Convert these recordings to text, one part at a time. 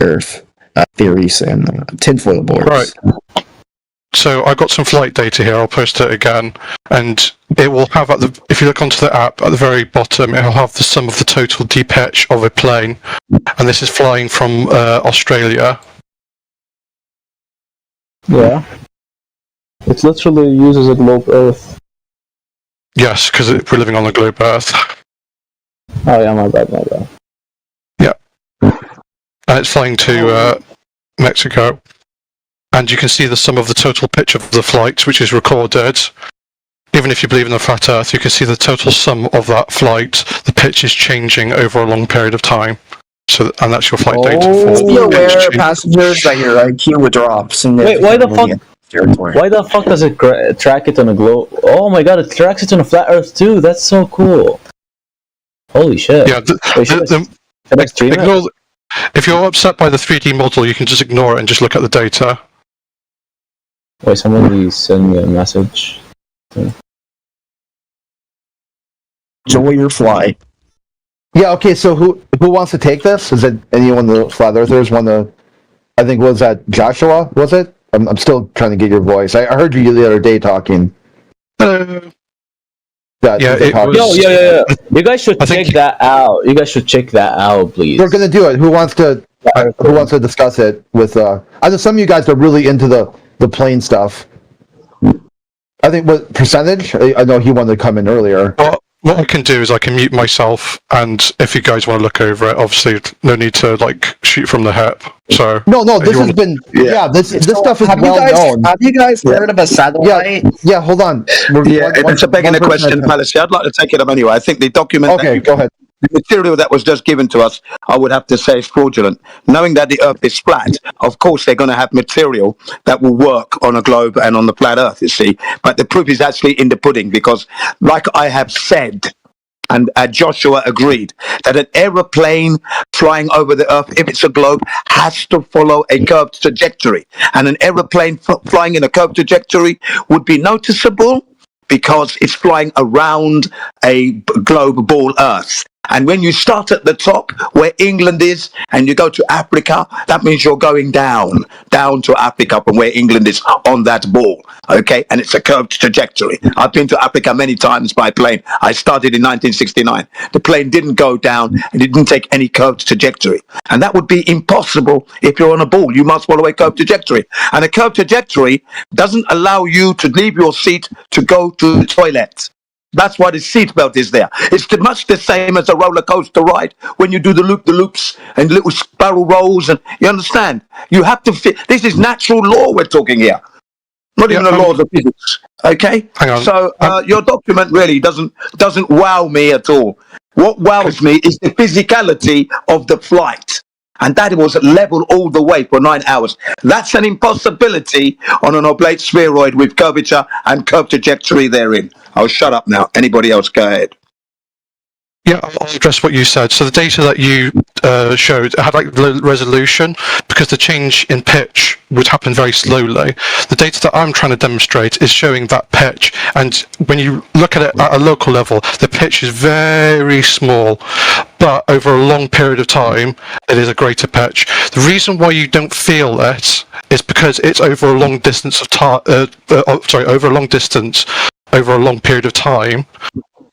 Earth theories and tinfoil boards. Right. So I got some flight data here. I'll post it again, and it will have if you look onto the app at the very bottom, it will have the sum of the total depitch of a plane, and this is flying from Australia. Yeah. It literally uses a globe Earth. Yes, because we're living on a globe Earth. Oh yeah, my bad. Yeah. And it's flying to Mexico. And you can see the sum of the total pitch of the flight, which is recorded. Even if you believe in the flat Earth, you can see the total sum of that flight. The pitch is changing over a long period of time. And that's your flight data for. Just be aware, passengers, that your IQ would drop significantly. Wait, why the fuck does it track it on a globe? Oh my god, it tracks it on a flat Earth too. That's so cool. Holy shit. Yeah. If you're upset by the 3D model, you can just ignore it and just look at the data. Wait, somebody send me a message. Enjoy your flight. Yeah, okay, so who wants to take this? Is it anyone the Flat Earthers want to... I think, was that Joshua, was it? I'm still trying to get your voice. I heard you the other day talking. Yeah, You guys should check that out. You guys should check that out, please. We're going to do it. Who wants to discuss it with... I know some of you guys are really into the plane stuff. I think what percentage? I know he wanted to come in earlier. Well, what I can do is I can mute myself, and if you guys want to look over it, obviously no need to shoot from the hip. So no, this has been this stuff is well known. Have you guys heard of a satellite? Yeah, hold on. It's a begging a question, Palace. I'd like to take it up anyway. I think the document. Okay, go ahead. The material that was just given to us, I would have to say, is fraudulent. Knowing that the Earth is flat, of course they're going to have material that will work on a globe and on the flat Earth, you see. But the proof is actually in the pudding, because, like I have said, and Joshua agreed, that an aeroplane flying over the Earth, if it's a globe, has to follow a curved trajectory. And an aeroplane flying in a curved trajectory would be noticeable because it's flying around a globe ball Earth. And when you start at the top, where England is, and you go to Africa, that means you're going down to Africa from where England is on that ball, okay? And it's a curved trajectory. I've been to Africa many times by plane. I started in 1969. The plane didn't go down, and it didn't take any curved trajectory. And that would be impossible if you're on a ball. You must follow a curved trajectory. And a curved trajectory doesn't allow you to leave your seat to go to the toilet. That's why the seatbelt is there. It's much the same as a roller coaster ride when you do the loops and little spiral rolls. And you understand? You have to fit. This is natural law we're talking here, not even the laws of physics. Okay. Hang on. So your document really doesn't wow me at all. What wows me is the physicality of the flight. And that was level all the way for 9 hours. That's an impossibility on an oblate spheroid with curvature and curved trajectory therein. I'll shut up now. Anybody else, go ahead. Yeah, I'll address what you said. So the data that you showed had low resolution because the change in pitch would happen very slowly. The data that I'm trying to demonstrate is showing that pitch, and when you look at it at a local level, the pitch is very small, but over a long period of time, it is a greater pitch. The reason why you don't feel it is because it's over a long distance of over a long distance, over a long period of time.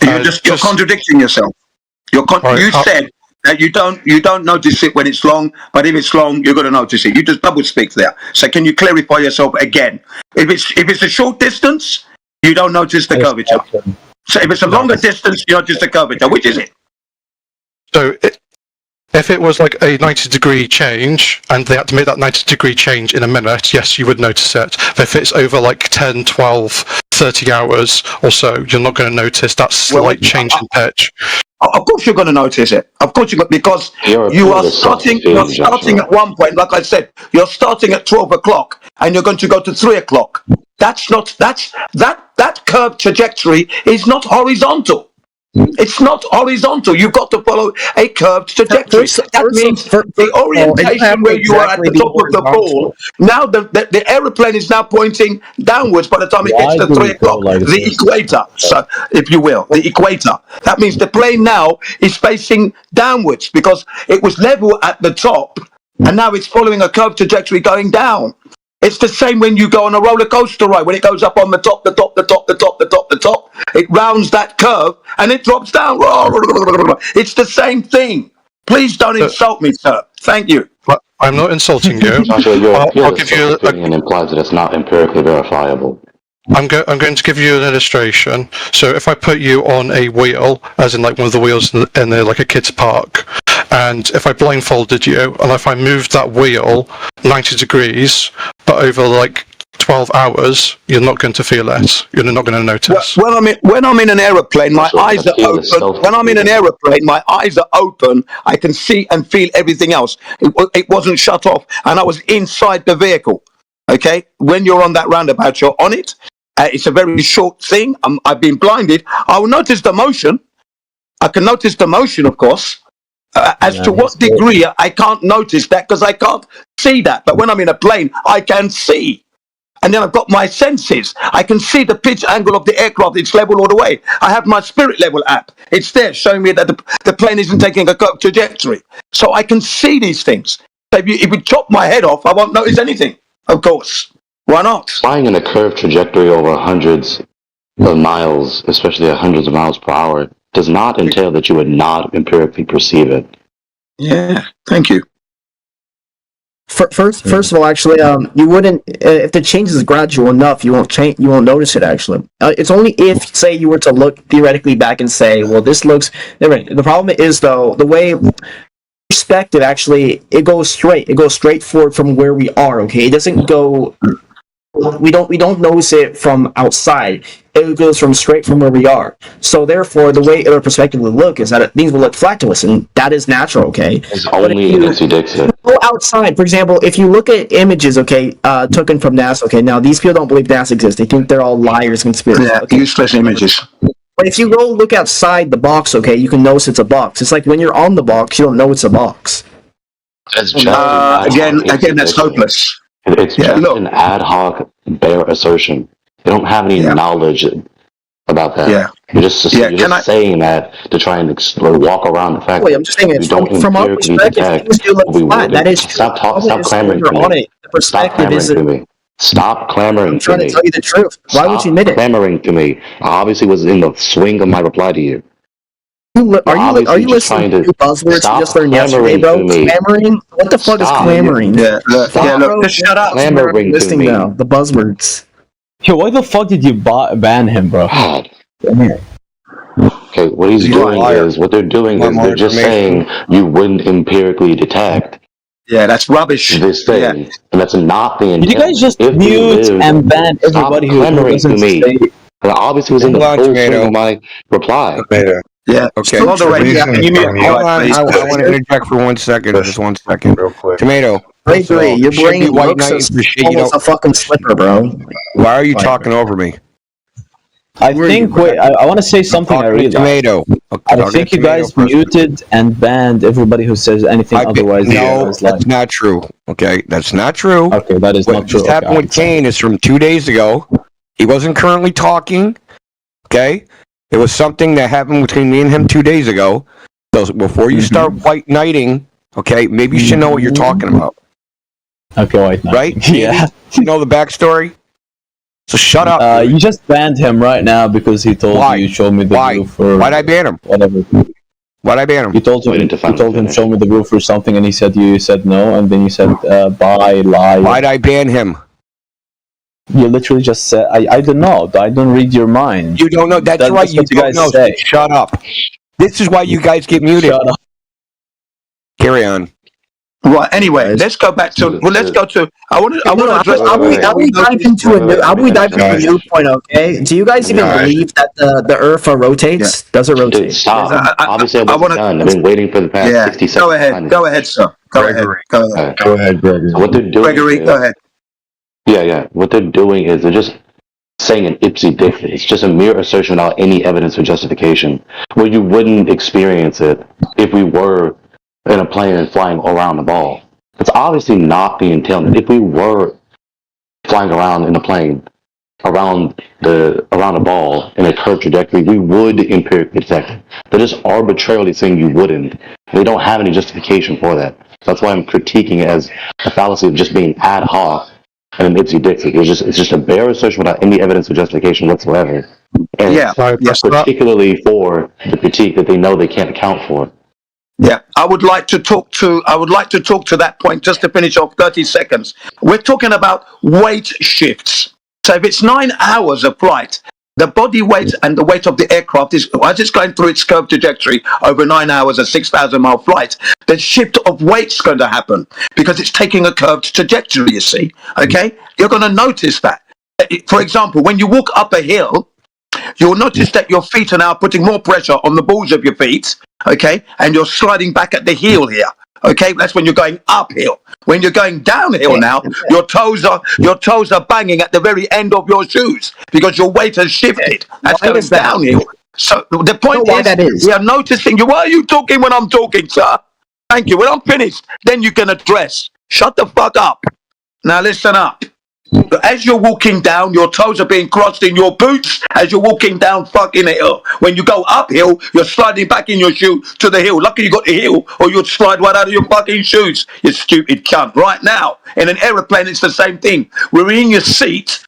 You're contradicting yourself. You said that you don't notice it when it's long, but if it's long, you're going to notice it. You just double speak there. So can you clarify yourself again? If it's a short distance, you don't notice the curvature. So if it's a longer distance, you notice the curvature. Which is it? So if it was like a 90-degree change, and they had to make that 90-degree change in a minute, yes, you would notice it. But if it's over like 10, 12, 30 hours or so, you're not going to notice that slight change in pitch. Of course you're going to notice it. Of course because you are starting at one point, like I said, you're starting at 12 o'clock and you're going to go to 3 o'clock. That curved trajectory is not horizontal. It's not horizontal. You've got to follow a curved trajectory. That means the orientation where you are at the top of the ball. Now the aeroplane is now pointing downwards by the time it gets to 3 o'clock. The equator, so, if you will, the equator. That means the plane now is facing downwards because it was level at the top and now it's following a curved trajectory going down. It's the same when you go on a roller coaster ride. When it goes up on the top, it rounds that curve and it drops down. It's the same thing. Please don't insult me, sir. Thank you. I'm not insulting you. Joshua, I'll give you. opinion implies that it's not empirically verifiable. I'm going to give you an illustration. So if I put you on a wheel, as in like one of the wheels in like a kid's park, and if I blindfolded you, and if I moved that wheel 90 degrees, but over like 12 hours, you're not going to feel it. You're not going to notice. When I'm in an aeroplane, my eyes are open. When I'm in an aeroplane, my eyes are open. I can see and feel everything else. It wasn't shut off, and I was inside the vehicle. Okay, when you're on that roundabout, you're on it. It's a very short thing. I've been blinded. I will notice the motion. I can notice the motion, of course. As to what degree, I can't notice that because I can't see that. But when I'm in a plane, I can see. And then I've got my senses. I can see the pitch angle of the aircraft. It's level all the way. I have my spirit level app. It's there showing me that the plane isn't taking a curved trajectory. So I can see these things. So if you chop my head off, I won't notice anything, of course. Why not? Flying in a curved trajectory over hundreds of miles, especially at hundreds of miles per hour, does not entail that you would not empirically perceive it. Yeah, thank you. First of all, actually, you wouldn't if the change is gradual enough, you won't notice it. Actually, it's only if, say, you were to look theoretically back and say, well, this looks different. The problem is, though, the way perspective actually it goes straight forward from where we are. Okay, it doesn't go. We don't notice it from outside. It goes straight from where we are. So therefore, the way our perspective will look is that things will look flat to us, and that is natural. Okay. It's only an Dixit. Go outside, for example, if you look at images, okay, taken from NASA. Okay, now these people don't believe NASA exists. They think they're all liars, conspiracy. Yeah, okay. useless images. But if you go look outside the box, okay, you can notice it's a box. It's like when you're on the box, you don't know it's a box. That's just Again, that's hopeless. It's just an ad hoc bare assertion. They don't have any knowledge about that. Yeah. You're just saying that to try and walk around the fact Wait, I'm just saying it from our perspective, things do look flat. That is stop clamoring to me. The perspective is Stop clamoring to me. I'm trying to tell you the truth. Why would you admit it? Clamoring to me. I obviously was in the swing of my reply to you. Are you listening to buzzwords you just learned yesterday, bro? Clamoring? What the fuck is clamoring? Look, just shut up. Clamoring to me. Now, the buzzwords. Yo, why the fuck did you ban him, bro? God. Okay, what they're doing is they're just saying you wouldn't empirically detect. Yeah, that's rubbish. This thing, and that's not the intent. Did you guys just mute and ban everybody who doesn't say? I obviously was in the full swing of my reply. Yeah. Okay. Hold on, I want to interject for 1 second. Just 1 second. Real quick. Tomato. Great, your brain looks almost a fucking slipper, bro. Why are you talking over me? I think. Wait, I want to say something. I realized. Tomato. I think you guys muted and banned everybody who says anything otherwise. No, that's not true. Okay, that's not true. Okay, that is not What true. just happened with Kane is from 2 days ago. He wasn't currently talking. Okay, it was something that happened between me and him 2 days ago. So before you start white knighting, okay, maybe you should know what you're talking about. Okay, white knight. Right? Yeah. You know the backstory. So shut up. You just banned him right now because he told you show me the roof or Why'd I ban him? whatever. Why'd I ban him? You told him show me the roof or something, and he said no, and then you said bye, lie. Why'd I ban him? You literally just said I don't know. I don't read your mind. You don't know. That's right. What you don't guys know. say. Shut up. This is why you guys get muted. Shut up. Carry on. Right. Anyway, let's go back to. Well, let's go to. I want to address. How do we dive into a new point? Okay. Do you guys even believe that the Earth rotates? Does it rotate? Dude, stop. Obviously, I wasn't done. I've been waiting for the past 60 seconds. Go ahead, sir. Go ahead, Gregory. So what they're doing Gregory, go ahead. Yeah. What they're doing is they're just saying an ipsy dixit. It's just a mere assertion without any evidence or justification, where you wouldn't experience it if we were in a plane and flying around the ball. It's obviously not the entailment. If we were flying around in a plane around the ball in a curved trajectory, we would empirically detect it. They're just arbitrarily saying you wouldn't. They don't have any justification for that. That's why I'm critiquing it as a fallacy of just being ad hoc and an ipsy dixit. It's just a bare assertion without any evidence or justification whatsoever. And Yeah, I yeah, address that. particularly for the critique that they know they can't account for. yeah. I would like to talk to that point just to finish off 30 seconds. We're talking about weight shifts. So if it's 9 hours of flight, the body weight and the weight of the aircraft is, as it's going through its curved trajectory over 9 hours, a 6,000-mile flight, the shift of weight's going to happen because it's taking a curved trajectory, you see. Okay? You're going to notice that. For example, when you walk up a hill, you'll notice that your feet are now putting more pressure on the balls of your feet, okay? And you're sliding back at the heel here, okay? That's when you're going uphill. When you're going downhill now, your toes are banging at the very end of your shoes because your weight has shifted. That's Why going is that? downhill. So the point Why that is? we are noticing you. Why are you talking when I'm talking, sir? Thank you. When I'm finished, then you can address. Shut the fuck up. Now listen up. As you're walking down, your toes are being crossed in your boots as you're walking down fucking a hill. When you go uphill, you're sliding back in your shoe to the hill. Lucky you got the hill, or you'd slide right out of your fucking shoes, you stupid cunt. Right now, in an aeroplane, it's the same thing. We're in your seat,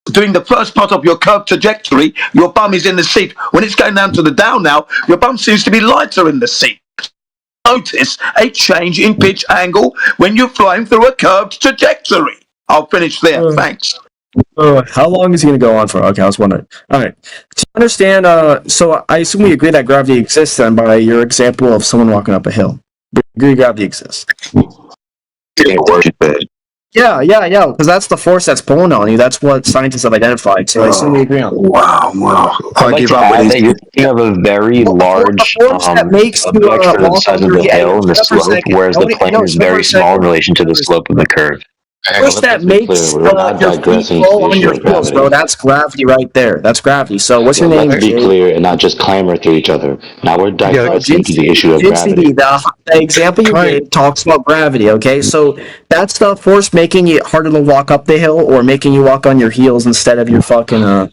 doing the first part of your curved trajectory. Your bum is in the seat. When it's going down to the down now, your bum seems to be lighter in the seat. Notice a change in pitch angle when you're flying through a curved trajectory. I'll finish there. Thanks. How long is he going to go on for? Okay, I was wondering. All right. To understand, so I assume we agree that gravity exists then by your example of someone walking up a hill. We agree gravity exists. Yeah, because that's the force that's pulling on you. That's what scientists have identified. So I assume we agree on that. Wow. I'd like to add that you're thinking of a very large force that makes you, object for the walk size of under the the hill and the edge. Stop for a slope, second. whereas the plane is very small in relation to the slope of the curve. Force that makes We're not your feet digressing roll to the on issue your of heels, bro. gravity. That's gravity right there. That's gravity. So what's your name? Let's be Jay? clear and not just clamor to each other. Now we're digressing to the issue of gravity. The example you gave talks about gravity, okay? So that's the force making it harder to walk up the hill or making you walk on your heels instead of your fucking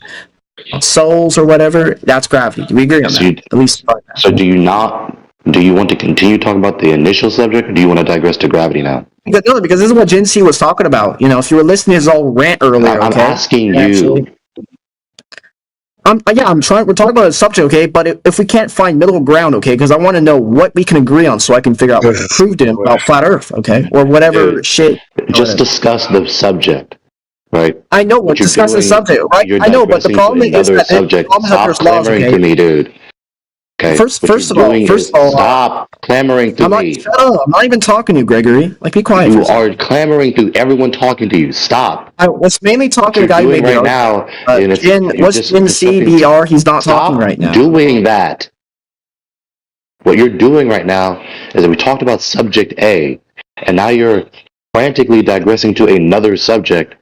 soles or whatever. That's gravity. Do we agree on that? At least. So do you want to continue talking about the initial subject, or do you want to digress to gravity now? Because this is what Jinsey was talking about. You know, if you were listening to his old rant earlier, I'm okay? asking you. I'm trying. We're talking about a subject, okay? But if we can't find middle ground, okay? Because I want to know what we can agree on, so I can figure out what to prove to him about flat Earth, okay? Or whatever Dude, shit. Just discuss the subject, right? I know we're discussing the subject, right? You're I know, but the digressing problem to is another that subject. there's Stop laws, clamoring okay? to me, dude. Okay. First of all, stop clamoring to me. Shut up! I'm not even talking to you, Gregory. Like, be quiet. You are clamoring to everyone talking to you. Stop. I was mainly talking to the guy who made right now. what's in CBR? He's not talking right now. Doing that. What you're doing right now is that we talked about subject A, and now you're frantically digressing to another subject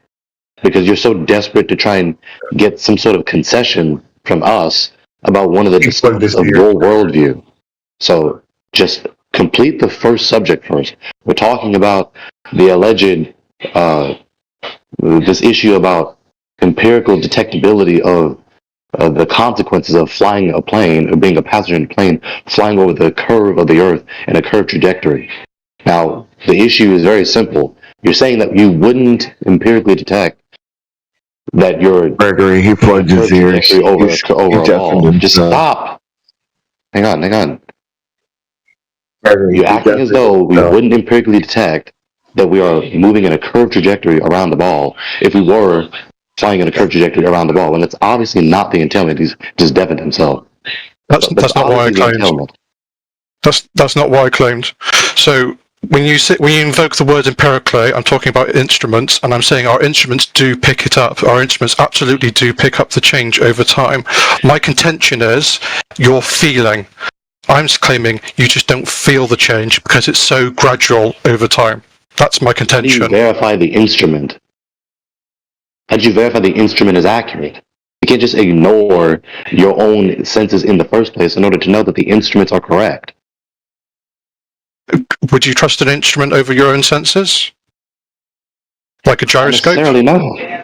because you're so desperate to try and get some sort of concession from us about one of the distinctives of your worldview. So just complete the first subject first. We're talking about the alleged, this issue about empirical detectability of the consequences of flying a plane, or being a passenger in a plane, flying over the curve of the Earth in a curved trajectory. Now, the issue is very simple. You're saying that you wouldn't empirically detect that you're Gregory, he plugged his ears. over a ball. Just stop. Hang on. You're acting as though we wouldn't empirically detect that we are moving in a curved trajectory around the ball if we were flying in a curved trajectory around the ball, and it's obviously not the entailment. He's just deafened himself. That's not what I claimed. That's not what I claimed. So when you invoke the word empirically, I'm talking about instruments, and I'm saying our instruments do pick it up. Our instruments absolutely do pick up the change over time. My contention is you're feeling. I'm claiming you just don't feel the change because it's so gradual over time. That's my contention. How do you verify the instrument? How do you verify the instrument is accurate? You can't just ignore your own senses in the first place in order to know that the instruments are correct. Would you trust an instrument over your own senses? Like a gyroscope? Not necessarily, no.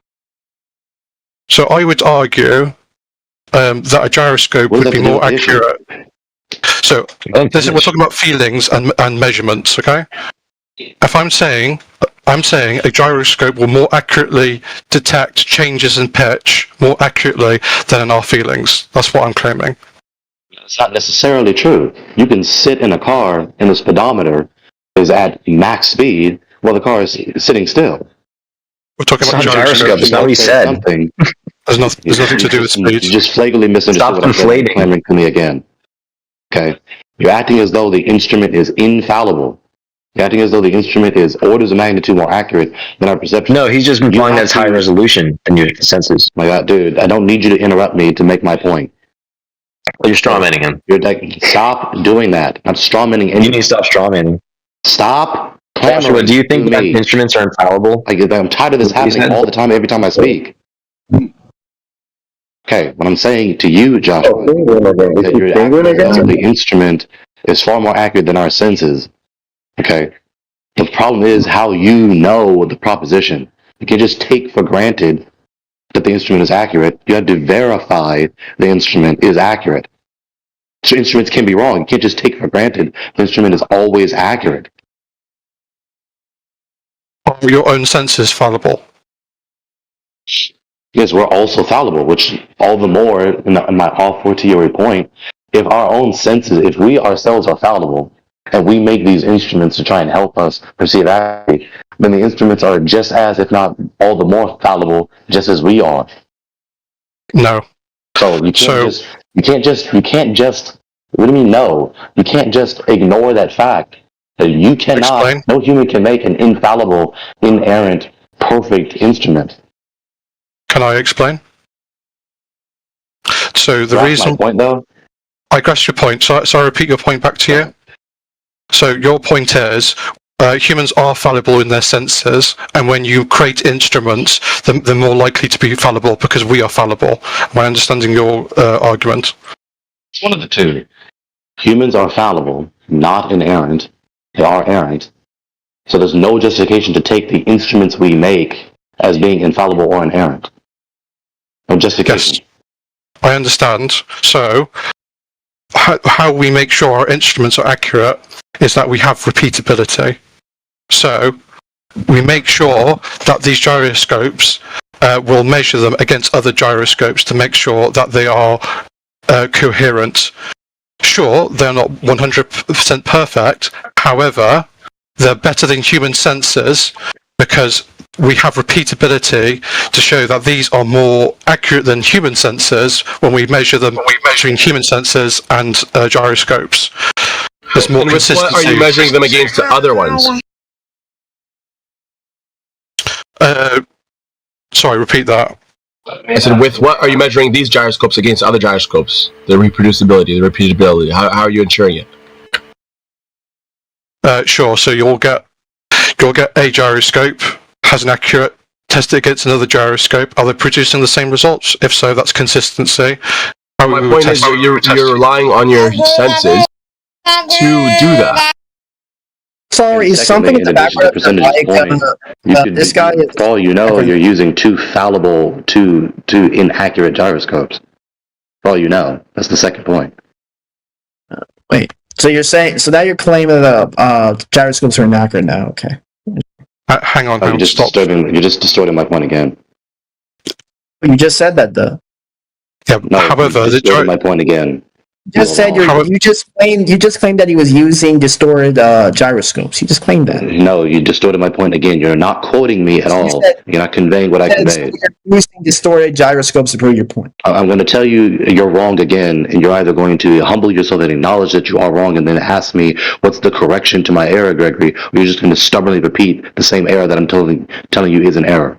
So I would argue that a gyroscope would be more accurate. So we're talking about feelings and measurements, okay? If I'm saying a gyroscope will more accurately detect changes in pitch more accurately than in our feelings. That's what I'm claiming. It's not necessarily true. You can sit in a car and the speedometer is at max speed while the car is sitting still. We're talking It's about not gyroscopes. gyroscope. It's not what he said. Something. There's nothing to do with You speed. just flagrantly misunderstood Stop what I said. conflating. Clamoring to me again. Okay, you're acting as though the instrument is infallible. You're acting as though the instrument is orders of magnitude more accurate than our perception. No, he's just implying that's high actually- resolution than your senses. My God, dude, I don't need you to interrupt me to make my point. You're strawmanning him. You're like, stop doing that. I'm strawmanning You any. need to stop strawmanning. Stop. Joshua, clamoring do you think to that me. instruments are infallible? I'm tired of this happening all the time, every time I speak. Okay, what I'm saying to you, Joshua, that you're acting as though the instrument is far more accurate than our senses. Okay, the problem is how you know the proposition. You can't just take for granted that the instrument is accurate. You have to verify the instrument is accurate. So instruments can be wrong. You can't just take for granted the instrument is always accurate. Are your own senses fallible? Yes, we're also fallible, which all the more, in my all theory point, if our own senses, if we ourselves are fallible, and we make these instruments to try and help us perceive accurately, then the instruments are just as, if not all the more fallible, just as we are. No. So you can't just, what do you mean no? You can't just ignore that fact that you cannot, Explain. no human can make an infallible, inerrant, perfect instrument. Can I explain? So the That's reason my point, though. I grasp your point. So I repeat your point back to you. So your point is humans are fallible in their senses, and when you create instruments, they're more likely to be fallible because we are fallible. Am I understanding your argument? It's one of the two. Humans are fallible, not inerrant. They are errant. So there's no justification to take the instruments we make as being infallible or inerrant. No justification. Yes, I understand. So how we make sure our instruments are accurate is that we have repeatability. So we make sure that these gyroscopes will measure them against other gyroscopes to make sure that they are coherent. Sure, they're not 100% perfect. However, they're better than human sensors because we have repeatability to show that these are more accurate than human sensors when we measure them between human sensors and gyroscopes. There's more And with consistency. what are you measuring them against the other ones? Sorry, repeat that. I said, with what are you measuring these gyroscopes against other gyroscopes? The reproducibility, the repeatability. How are you ensuring it? Sure. So you'll get a gyroscope has an accurate test it against another gyroscope. Are they producing the same results? If so, that's consistency. My point is you're relying on your senses to do that. Sorry, And is something in the secondly, in addition to background percentage like point, you could, this guy is for all you know, you're using two fallible, two inaccurate gyroscopes. For all you know, that's the second point. wait. So you're saying now you're claiming that gyroscopes are inaccurate now? Okay. Hang on, You're just stop. distorting my point again. You just said that though. Yeah, No, however, you're the distorting my point again. You just said you just claimed that he was using distorted gyroscopes. You just claimed that. No, you distorted my point again. You're not quoting me at You all. said- You're not conveying what I conveyed. You're using distorted gyroscopes to prove your point. I'm going to tell you you're wrong again, and you're either going to humble yourself and acknowledge that you are wrong and then ask me what's the correction to my error, Gregory, or you're just going to stubbornly repeat the same error that I'm telling you is an error.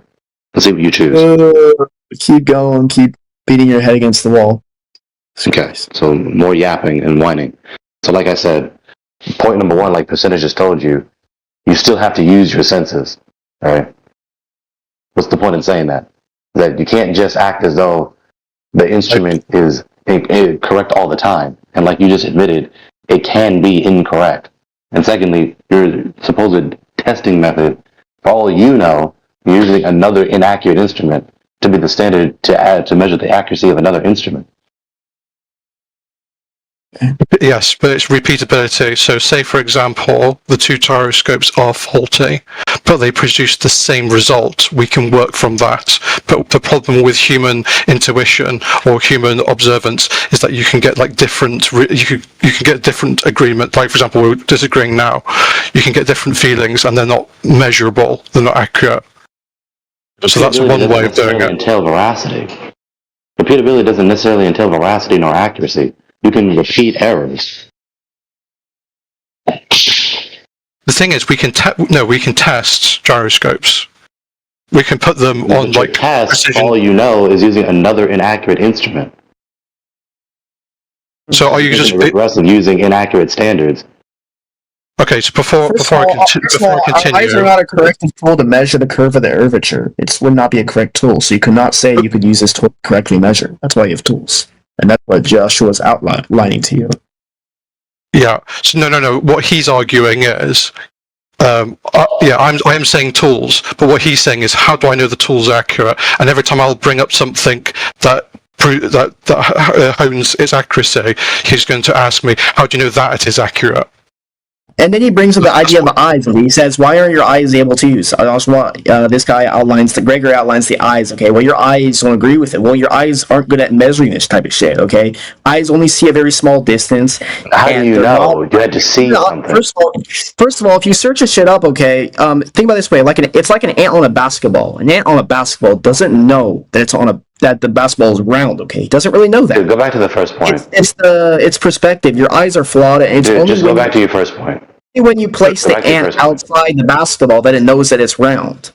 Let's see what you choose. Keep going. Keep beating your head against the wall. Okay, so more yapping and whining. So like I said, point number one, like Percentage just told you, you still have to use your senses, alright? What's the point in saying that? That you can't just act as though the instrument is correct all the time. And like you just admitted, it can be incorrect. And secondly, your supposed testing method, for all you know, you're using another inaccurate instrument to be the standard to measure the accuracy of another instrument. Yes, but it's repeatability. So say, for example, the two gyroscopes are faulty, but they produce the same result. We can work from that. But the problem with human intuition or human observance is that you can get like different, you can get different agreement. Like, for example, we're disagreeing now. You can get different feelings and they're not measurable. They're not accurate. So that's one way of doing it. Entail veracity. Repeatability doesn't necessarily entail veracity nor accuracy. You can repeat errors. The thing is, we can test gyroscopes. We can put them on like test. precision. All you know is using another inaccurate instrument. So are you just regress of using inaccurate standards? Okay? So before I continue, eyes are not a correct tool to measure the curve of the curvature. It would not be a correct tool. So you could not say you could use this tool to correctly measure. That's why you have tools. And that's what Joshua's outlining to you. yeah. So no. What he's arguing is, I'm saying tools, but what he's saying is, how do I know the tool's accurate? And every time I'll bring up something that hones its accuracy, he's going to ask me, how do you know that it is accurate? And then he brings up the idea of the eyes, and he says, "Why aren't your eyes able to use?" This guy Gregory outlines the eyes. Okay, well, your eyes don't agree with it. Well, your eyes aren't good at measuring this type of shit. Okay, eyes only see a very small distance. How do you know? You had to see something. First of all, if you search this shit up, okay, think about it this way: it's like an ant on a basketball. An ant on a basketball doesn't know that that the basketball is round. Okay, he doesn't really know that. Dude, go back to the first point. It's perspective. Your eyes are flawed. And it's only just go back to your first point. When you place the ant outside the basketball, then it knows that it's round.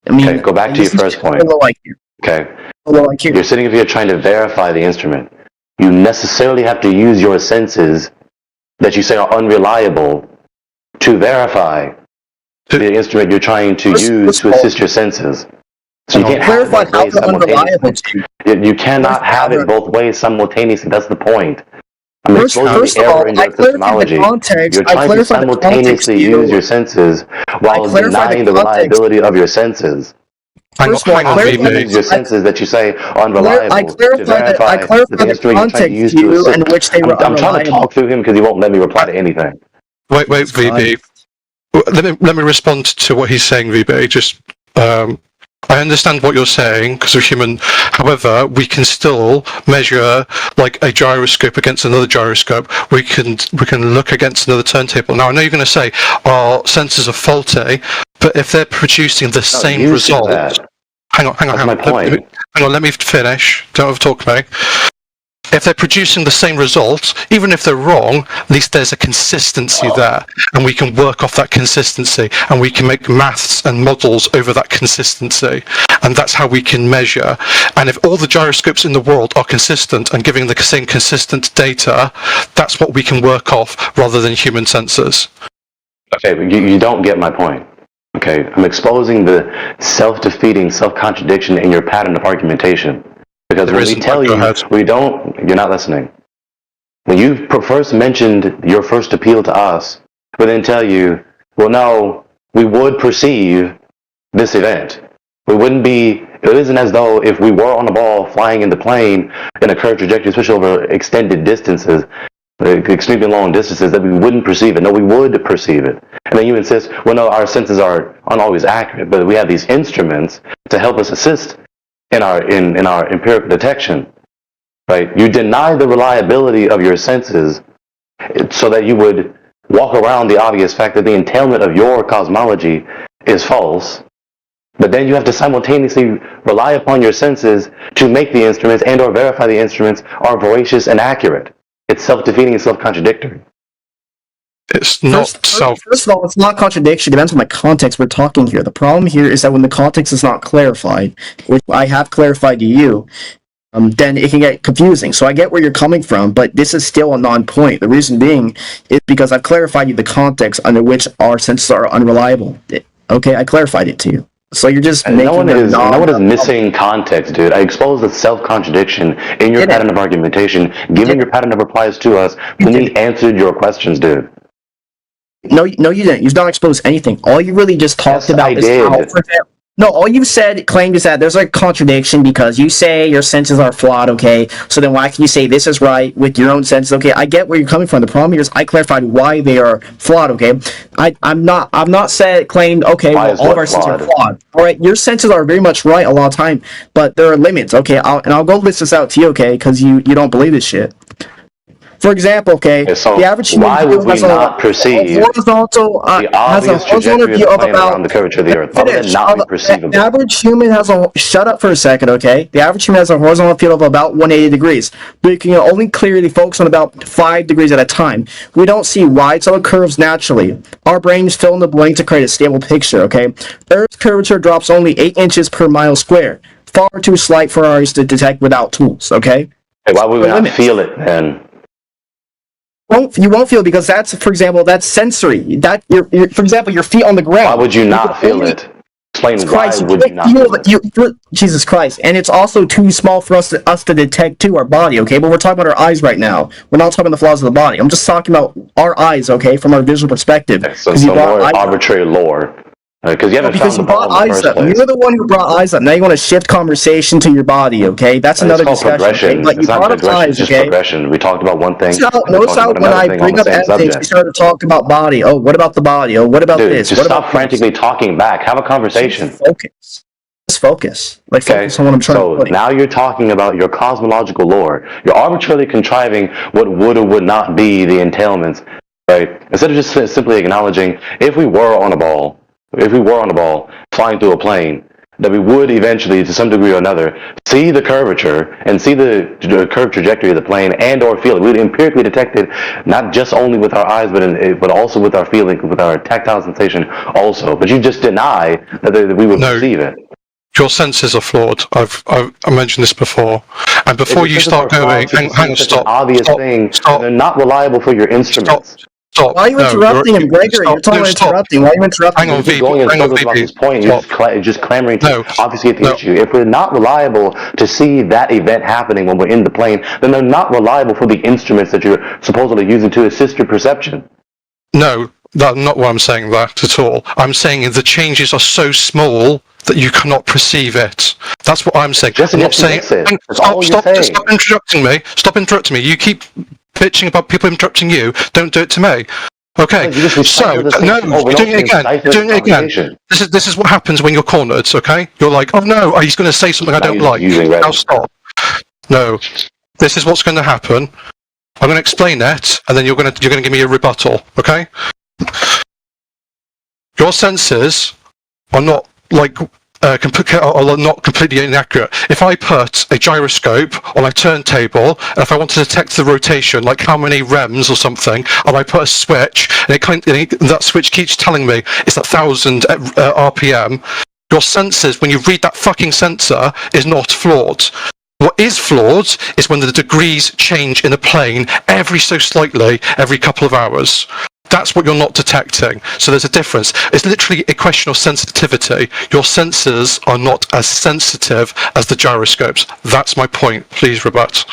I mean, okay, go back to your first point. Okay. You're sitting here trying to verify the instrument. You necessarily have to use your senses that you say are unreliable to verify the instrument you're trying to use to assist your senses. So you can't have it both ways simultaneously. You cannot have it both ways simultaneously. That's the point. I'm exposing the error in your epistemology. You're trying to simultaneously use your senses while denying the reliability of your senses. Hang on, use your senses that you say are unreliable I clarified the context view in which they were I'm trying to talk through him because he won't let me reply to anything. Wait, VB. Let me respond to what he's saying, VB. Just, I understand what you're saying because we're human. However, we can still measure like a gyroscope against another gyroscope. We can look against another turntable. Now, I know you're going to say our sensors are faulty, but if they're producing the same result, hang on. Let me finish. Don't overtalk me. If they're producing the same result, even if they're wrong, at least there's a consistency there, and we can work off that consistency, and we can make maths and models over that consistency, and that's how we can measure. And if all the gyroscopes in the world are consistent and giving the same consistent data, that's what we can work off rather than human sensors. Okay, but you don't get my point. Okay, I'm exposing the self-defeating, self-contradiction in your pattern of argumentation. Because when we tell you, you're not listening. When you first mentioned your first appeal to us, we then tell you, well, no, we would perceive this event. It isn't as though if we were on a ball flying in the plane in a curved trajectory, especially over extended distances, extremely long distances, that we wouldn't perceive it. No, we would perceive it. And then you insist, well, no, our senses aren't always accurate, but we have these instruments to help us assist in our empirical detection, right? You deny the reliability of your senses so that you would walk around the obvious fact that the entailment of your cosmology is false, but then you have to simultaneously rely upon your senses to make the instruments and or verify the instruments are veracious and accurate. It's self-defeating and self-contradictory. It's not First of all, it's not contradiction. It depends on the context we're talking here. The problem here is that when the context is not clarified, which I have clarified to you, then it can get confusing. So I get where you're coming from, but this is still a non-point. The reason being is because I've clarified you the context under which our senses are unreliable. Okay, I clarified it to you. So you're just making no one is missing context, dude. I exposed the self-contradiction in your pattern of argumentation, given your pattern of replies to us, when we answered your questions, dude. No, you didn't. You've not exposed anything. All you really just talked about is how. No, all you claimed is that there's a contradiction because you say your senses are flawed, okay? So then why can you say this is right with your own senses? Okay, I get where you're coming from. The problem here is I clarified why they are flawed, okay? I'm not claimed, okay, Why well, is all of what our senses are flawed? flawed. All right, your senses are very much right a lot of time, but there are limits, okay? I'll go list this out to you, okay? Because you don't believe this shit. For example, okay, Okay, so the average human why would we has not perceive horizontal, the has a obvious horizontal trajectory of view the of plane about around the curvature of the Earth? Why would that not be perceivable? the average human has a shut up for a second, okay? The average human has a horizontal field of about 180 degrees, but you can only clearly focus on about 5 degrees at a time. We don't see wide solid curves naturally. Our brains fill in the blank to create a stable picture, okay? Earth's curvature drops only 8 inches per mile square, far too slight for our eyes to detect without tools, okay? Hey, why would we The not limits. feel it then? You won't feel it because that's, for example, that's sensory. That for example, your feet on the ground. Why would you can not feel only- it? Explain why Christ, would you not feel it? Jesus Christ, and it's also too small for us to detect too, our body, okay? But we're talking about our eyes right now. We're not talking about the flaws of the body. I'm just talking about our eyes, okay, from our visual perspective. So you brought more eyes up. arbitrary lore. Because you haven't Because found you the ball brought in the eyes first up. place. You're the one who brought eyes up. Now you want to shift conversation to your body, okay? That's another It's called discussion. Okay? progression. But you It's not brought up progression. eyes, It's just okay? progression. We talked about one thing. Notice how when I bring up ethics, you start to talk about body. Oh, what about the body? Oh, what about Dude, this? just What stop about frantically talking back. Have a conversation. Focus. Just focus. Like Okay, focus on what I'm trying so to put. now you're talking about your cosmological lore. You're arbitrarily contriving what would or would not be the entailments, right? Instead of just simply acknowledging if we were on a ball flying through a plane, that we would eventually, to some degree or another, see the curvature and see the curved trajectory of the plane and or feel it. We would empirically detect it, not just only with our eyes, but also with our feeling, with our tactile sensation also. But you just deny that we would perceive it. Your senses are flawed. I mentioned this before. And before you start going, hang on, stop. Obvious thing. Stop. They're not reliable for your instruments. Stop. Why are you interrupting him, Gregory? You're talking about interrupting. Why are you interrupting Hang on, him? You're going in hang on, circles about VP. this point. You're just clamoring to obfuscate the No. issue. If we're not reliable to see that event happening when we're in the plane, then they're not reliable for the instruments that you're supposedly using to assist your perception. No, that's not what I'm saying that at all. I'm saying the changes are so small that you cannot perceive it. That's what I'm saying. Just I'm not saying. Stop interrupting me. Stop interrupting me. You keep bitching about people interrupting you. Don't do it to me. Okay. So no, you're doing it again. You're doing it again. This is what happens when you're cornered. Okay. You're like, oh no, he's going to say something I don't like. Now stop. No, this is what's going to happen. I'm going to explain it, and then you're going to give me a rebuttal. Okay. Your senses are not like are not completely inaccurate. If I put a gyroscope on a turntable, and if I want to detect the rotation, like how many rems or something, and I put a switch, and that switch keeps telling me it's 1,000 RPM, your senses, when you read that fucking sensor, is not flawed. What is flawed is when the degrees change in a plane every so slightly, every couple of hours. That's what you're not detecting. So there's a difference. It's literally a question of sensitivity. Your sensors are not as sensitive as the gyroscopes. That's my point. Please rebut.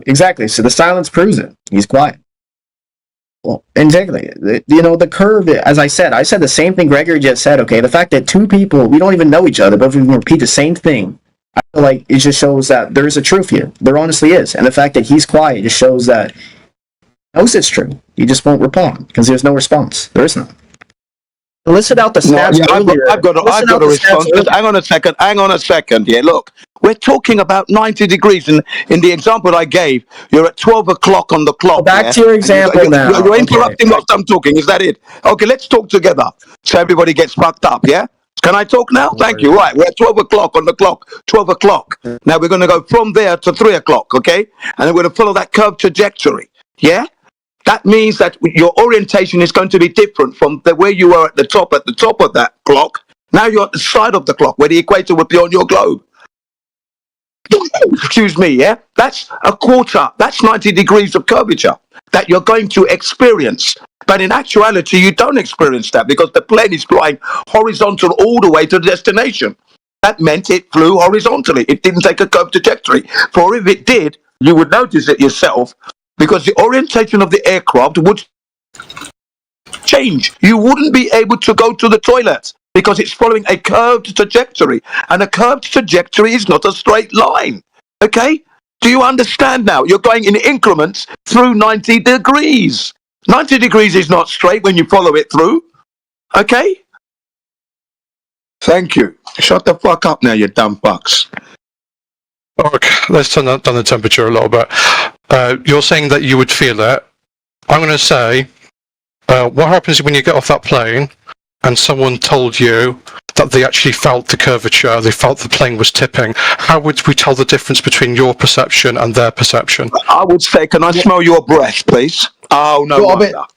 Exactly. So the silence proves it. He's quiet. Well, exactly. The curve, as I said the same thing Gregory just said, okay? The fact that two people, we don't even know each other, but if we repeat the same thing, I feel like it just shows that there is a truth here. There honestly is. And the fact that he's quiet just shows that he knows it's true. He just won't respond because there's no response. There is none. Listen out the stats. I've got a response. Hang on a second. Yeah, look, we're talking about 90 degrees. And in the example I gave, you're at 12 o'clock on the clock. Back to your example now. You're interrupting whilst I'm talking. Is that it? Okay, let's talk together so everybody gets fucked up, yeah? Can I talk now? Thank you. Right, we're at 12 o'clock on the clock. 12 o'clock. Now we're going to go from there to 3 o'clock, okay? And then we're going to follow that curved trajectory, yeah? That means that your orientation is going to be different from the way you were at the top of that clock. Now you're at the side of the clock where the equator would be on your globe. Excuse me, yeah? That's a quarter. That's 90 degrees of curvature that you're going to experience. But in actuality, you don't experience that because the plane is flying horizontal all the way to the destination. That meant it flew horizontally. It didn't take a curved trajectory. For if it did, you would notice it yourself because the orientation of the aircraft would change. You wouldn't be able to go to the toilet because it's following a curved trajectory, and a curved trajectory is not a straight line. Okay? Do you understand now? You're going in increments through 90 degrees. 90 degrees is not straight when you follow it through. Okay? Thank you. Shut the fuck up now, you dumb fucks. Okay, let's turn down the temperature a little bit. You're saying that you would feel it. I'm going to say, what happens when you get off that plane and someone told you that they actually felt the curvature, they felt the plane was tipping? How would we tell the difference between your perception and their perception? I would say, can I smell your breath, please? Oh, no Well, I mean, wonder.